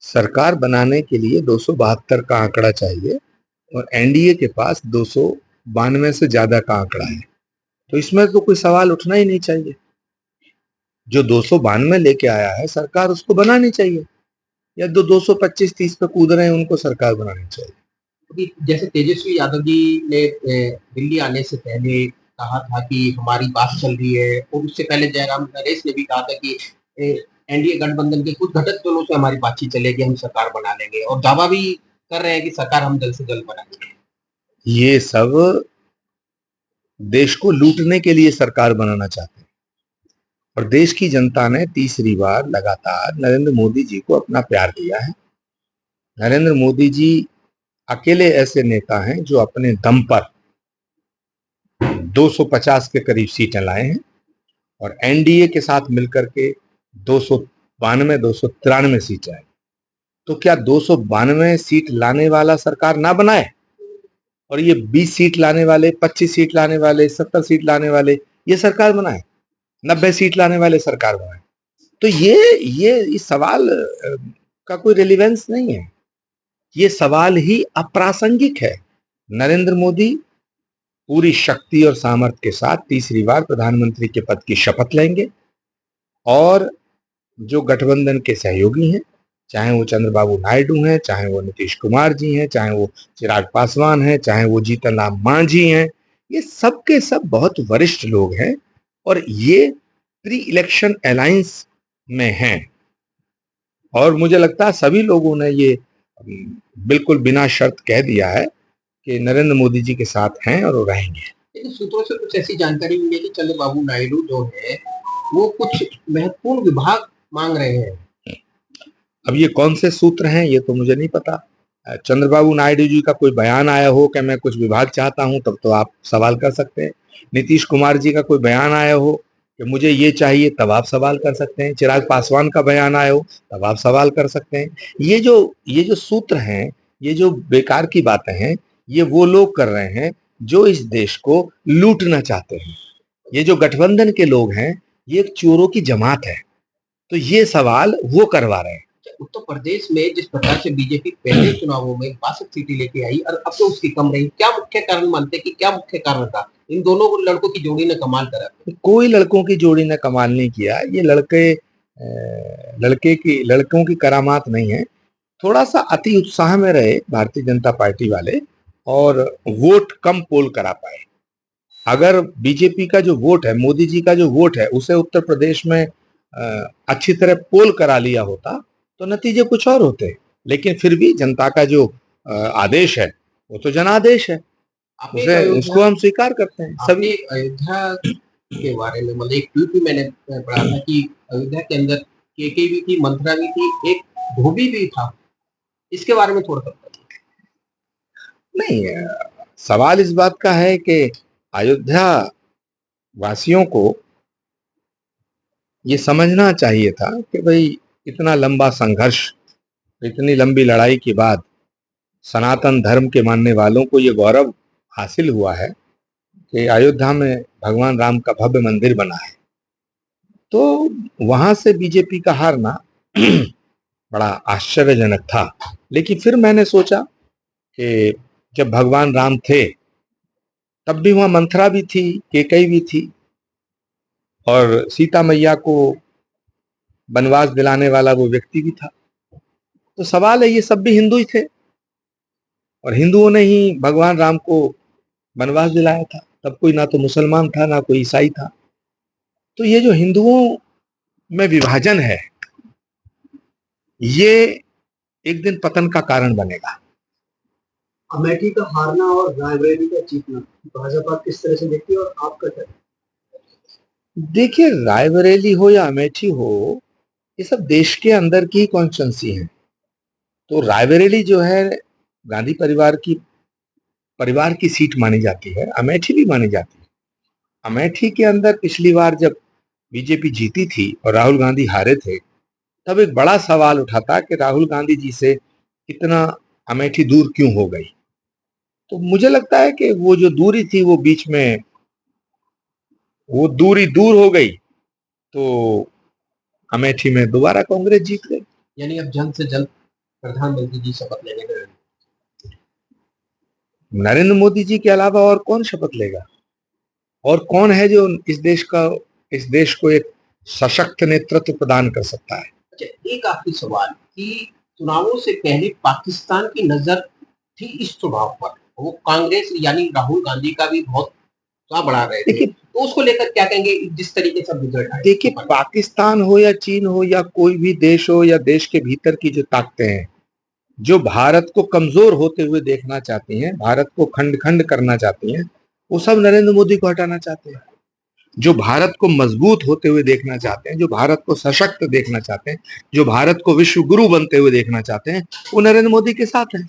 सरकार बनाने के लिए 272 का आंकड़ा चाहिए और एनडीए के पास 292 से ज्यादा का आंकड़ा है। तो इसमें तो कोई सवाल उठना ही नहीं चाहिए। जो 292 लेके आया है सरकार उसको बनानी चाहिए, या जो 225-30 पे कूद रहे हैं उनको सरकार बनानी चाहिए। कि जैसे तेजस्वी यादव जी ने दिल्ली आने से पहले कहा था कि हमारी बात चल रही है, और उससे पहले जयराम नरेश ने भी कहा था कि एनडीए गठबंधन के कुछ घटक दलों से हमारी बातचीत चलेगी, हम सरकार बना लेंगे, और दावा भी कर रहे हैं कि सरकार हम जल्द से जल्द बनाएंगे। ये सब देश को लूटने के लिए सरकार बनाना चाहते हैं, और देश की जनता ने तीसरी बार लगातार नरेंद्र मोदी जी को अपना प्यार दिया है। नरेंद्र मोदी जी अकेले ऐसे नेता हैं जो अपने दम पर 250 के करीब सीटें लाए हैं, और एनडीए के साथ मिलकर के 292 293 सीटें आई। तो क्या 292 सीट लाने वाला सरकार ना बनाए, और ये 20 सीट लाने वाले, 25 सीट लाने वाले, 70 सीट लाने वाले ये सरकार बनाए, 90 सीट लाने वाले सरकार बनाए? तो ये इस सवाल का कोई रिलेवेंस नहीं है। ये सवाल ही अप्रासंगिक है। नरेंद्र मोदी पूरी शक्ति और सामर्थ्य के साथ तीसरी बार प्रधानमंत्री के पद की शपथ लेंगे, और जो गठबंधन के सहयोगी हैं, चाहे वो चंद्रबाबू नायडू हैं, चाहे वो नीतीश कुमार जी हैं, चाहे वो चिराग पासवान हैं, चाहे वो जीतन राम मांझी हैं, ये सब के सब बहुत वरिष्ठ लोग हैं, और ये प्री इलेक्शन अलायंस में हैं। और मुझे लगता है सभी लोगों ने ये बिल्कुल बिना शर्त कह दिया है कि नरेंद्र मोदी जी के साथ हैं और वो रहेंगे। लेकिन सूत्रों से कुछ ऐसी जानकारी मिली है कि चंद्रबाबू नायडू जो है वो कुछ महत्वपूर्ण विभाग मांग रहे हैं। अब ये कौन से सूत्र हैं ये तो मुझे नहीं पता। चंद्रबाबू नायडू जी का कोई बयान आया हो कि मैं कुछ विभाग चाहता हूं, तब तो आप सवाल कर सकते हैं। नीतीश कुमार जी का कोई बयान आया हो कि मुझे ये चाहिए, तब आप सवाल कर सकते हैं। चिराग पासवान का बयान आया हो, तब आप सवाल कर सकते हैं। ये जो सूत्र हैं, ये जो बेकार की बातें हैं, ये वो लोग कर रहे हैं जो इस देश को लूटना चाहते हैं। ये जो गठबंधन के लोग हैं, ये एक चोरों की जमात है। तो ये सवाल वो करवा रहे हैं। उत्तर प्रदेश में जिस प्रकार से बीजेपी पहले चुनावों में 62 सीटें लेके आई और अब तो उसकी कम रही, क्या मुख्य कारण मानते हैं कि क्या मुख्य कारण था? इन दोनों लड़कों की जोड़ी ने कमाल करा। कोई लड़कों की जोड़ी ने कमाल नहीं किया। ये लड़कों की करामात नहीं है। थोड़ा सा अति उत्साह में रहे भारतीय जनता पार्टी वाले, और वोट कम पोल करा पाए। अगर बीजेपी का जो वोट है, मोदी जी का जो वोट है, उसे उत्तर प्रदेश में अच्छी तरह पोल करा लिया होता तो नतीजे कुछ और होते। लेकिन फिर भी जनता का जो आदेश है वो तो जनादेश है, उसे उसको हम स्वीकार करते हैं सभी। अयोध्या के बारे में मतलब एक ट्वीट भी मैंने पढ़ा था कि अयोध्या के अंदर केके भी थी, मंत्रा भी थी, एक धोबी भी था। इसके बारे में थोड़ा सा नहीं, सवाल इस बात का है कि अयोध्या वासियों को ये समझना चाहिए था कि भाई इतना लंबा संघर्ष, इतनी लंबी लड़ाई के बाद सनातन धर्म के मानने वालों को ये गौरव हासिल हुआ है कि अयोध्या में भगवान राम का भव्य मंदिर बना है। तो वहां से बीजेपी का हारना बड़ा आश्चर्यजनक था। लेकिन फिर मैंने सोचा कि जब भगवान राम थे तब भी वहां मंथरा भी थी, केकई भी थी, और सीता मैया को वनवास दिलाने वाला वो व्यक्ति भी था। तो सवाल है, ये सब भी हिंदू ही थे, और हिंदुओं ने ही भगवान राम को वनवास दिलाया था। तब कोई ना तो मुसलमान था ना कोई ईसाई था। तो ये जो हिंदुओं में विभाजन है, ये एक दिन पतन का कारण बनेगा। अमेठी का हारना और रायबरेली का जीतना भाजपा किस तरह से देखती है और आपका क्या? देखिए, रायबरेली हो या अमेठी हो, ये सब देश के अंदर की कॉन्स्टिट्यूंसी है। तो रायबरेली जो है गांधी परिवार की सीट मानी जाती है, अमेठी भी मानी जाती है। अमेठी के अंदर पिछली बार जब बीजेपी जीती थी और राहुल गांधी हारे थे, तब एक बड़ा सवाल उठा था कि राहुल गांधी जी से इतना अमेठी दूर क्यों हो गई। तो मुझे लगता है कि वो जो दूरी थी वो बीच में वो दूरी दूर हो गई, तो अमेठी में दोबारा कांग्रेस जीत गई। यानी अब जल्द से जल्द प्रधानमंत्री जी शपथ लेंगे। नरेंद्र मोदी जी के अलावा और कौन शपथ लेगा? और कौन है जो इस देश को एक सशक्त नेतृत्व प्रदान कर सकता है? अच्छा, एक आखिरी सवाल कि चुनावों से पहले पाकिस्तान की नजर थी इस चुनाव पर, वो कांग्रेस यानी राहुल गांधी का भी बहुत बढ़ा रहे थे, देखिए, तो उसको लेकर क्या कहेंगे जिस तरीके से रिजल्ट आए? देखिए, पाकिस्तान हो या चीन हो या कोई भी देश हो या देश के भीतर की जो ताकतें हैं, जो भारत को कमजोर होते हुए देखना चाहती हैं, भारत को खंड खंड करना चाहती हैं, वो सब नरेंद्र मोदी को हटाना चाहते हैं। जो भारत को मजबूत होते हुए देखना चाहते हैं, जो भारत को सशक्त देखना चाहते हैं, जो भारत को विश्व गुरु बनते हुए देखना चाहते हैं, वो नरेंद्र मोदी के साथ हैं।